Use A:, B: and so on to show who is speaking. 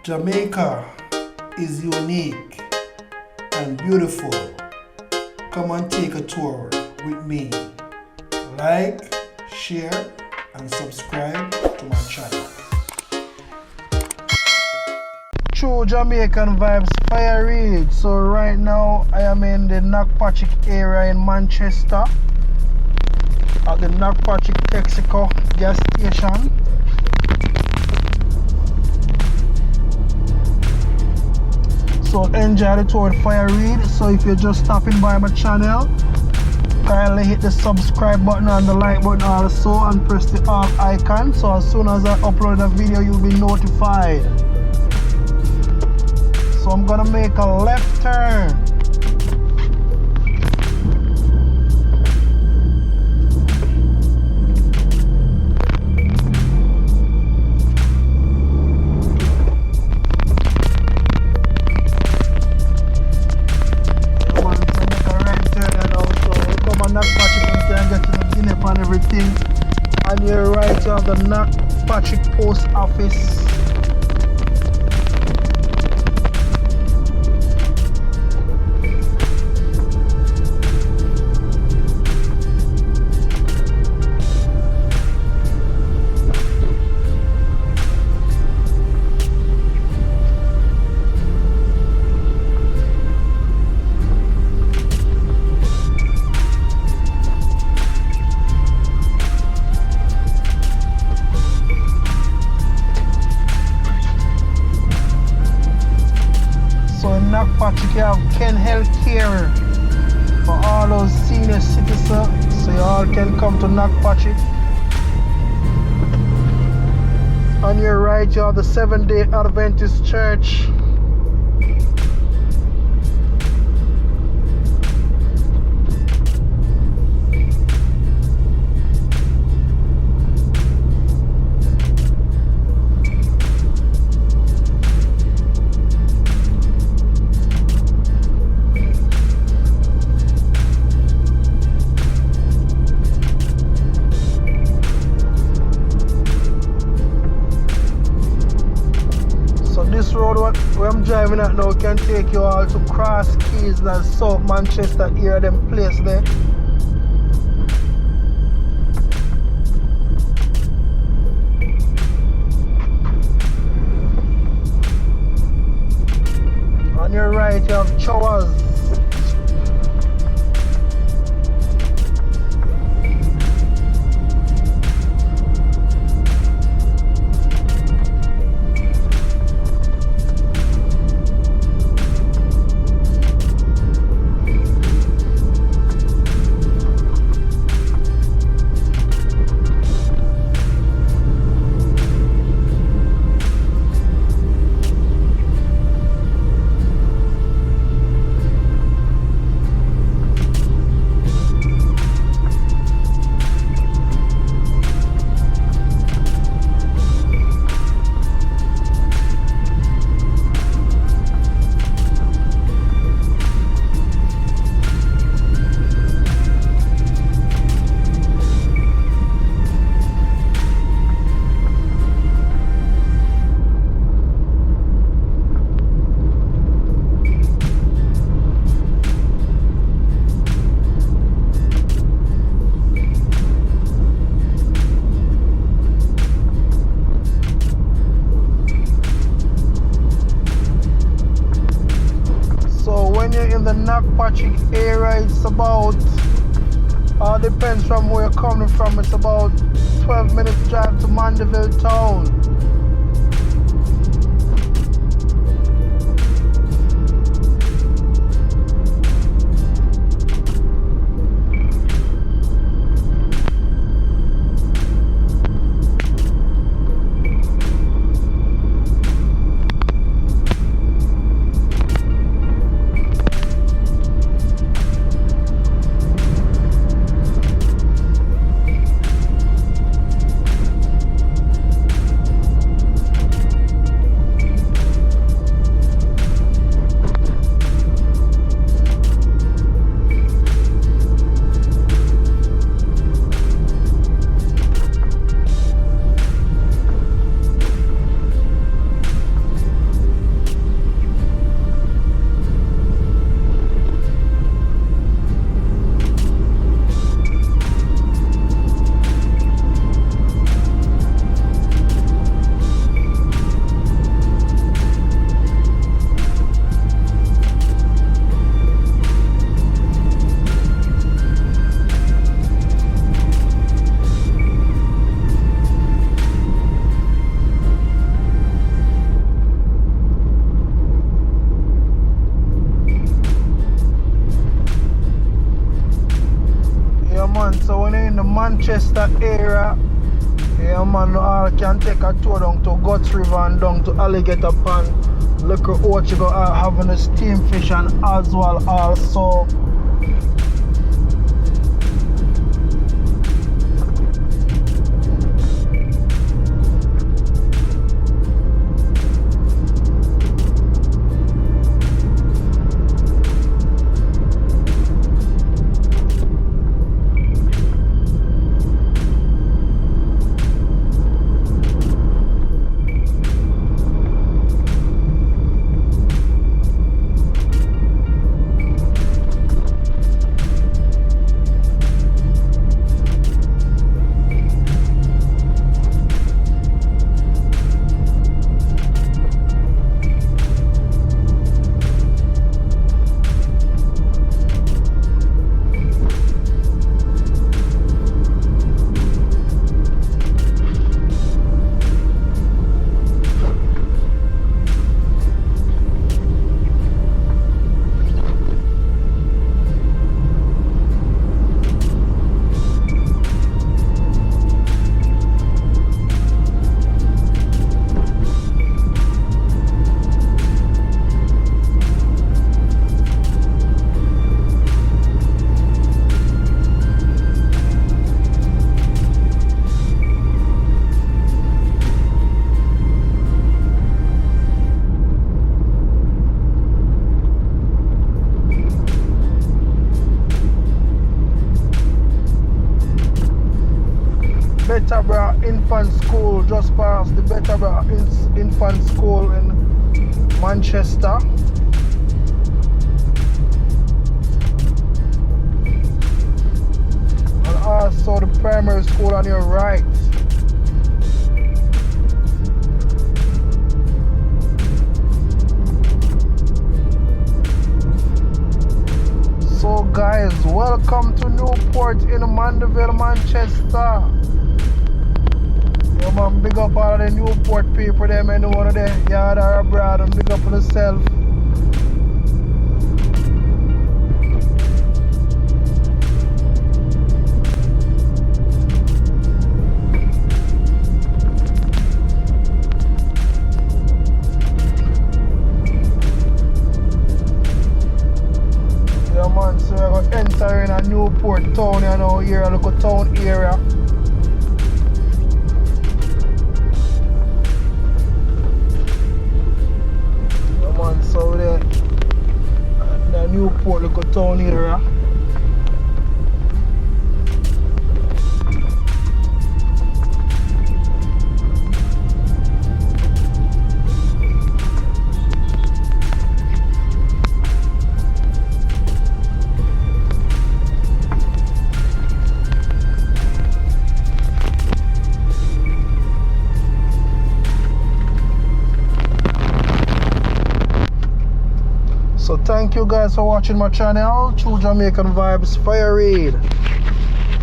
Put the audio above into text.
A: Jamaica is unique and beautiful. Come and take a tour with me. Like, share, and subscribe to my channel. True Jamaican Vibes, Fire Reid. So right now I am in the Knockpatrick area in Manchester at the Knockpatrick Texaco gas station. So enjoy the tour with Fire Reid. So if you're just stopping by my channel, kindly hit the subscribe button and the like button also, and press the all icon, so as soon as I upload a video you'll be notified. So I'm gonna make a left turn. And everything. On your right you have the Knockpatrick post office. Knockpatrick, you have Ken Healthcare for all those senior citizens, so you all can come to Knockpatrick. On your right you have the Seventh-day Adventist Church. This road where I'm driving at now can take you all to Cross Keys and South Manchester, here them place there. On your right you have Chowers. In the Knockpatrick area, it's about, depends from where you're coming from, it's about 12 minutes drive to Mandeville town. Manchester area. Yeah man, all can take a tour down to Guts River and down to Alligator Pond. Look at what you go having a steam fish and as well also. Betterborough Infant School, just past the Betterborough Infant School in Manchester. And also the primary school on your right. So guys, welcome to Newport in Mandeville, Manchester. Yeah man, big up all of the Newport people, them and one of the yard or abroad, and big up on yourself. Yeah man, so we're going to enter in a Newport town, you know, here, a local town area. So the Newport local town area. So thank you guys for watching my channel, True Jamaican Vibes, Fire Reid.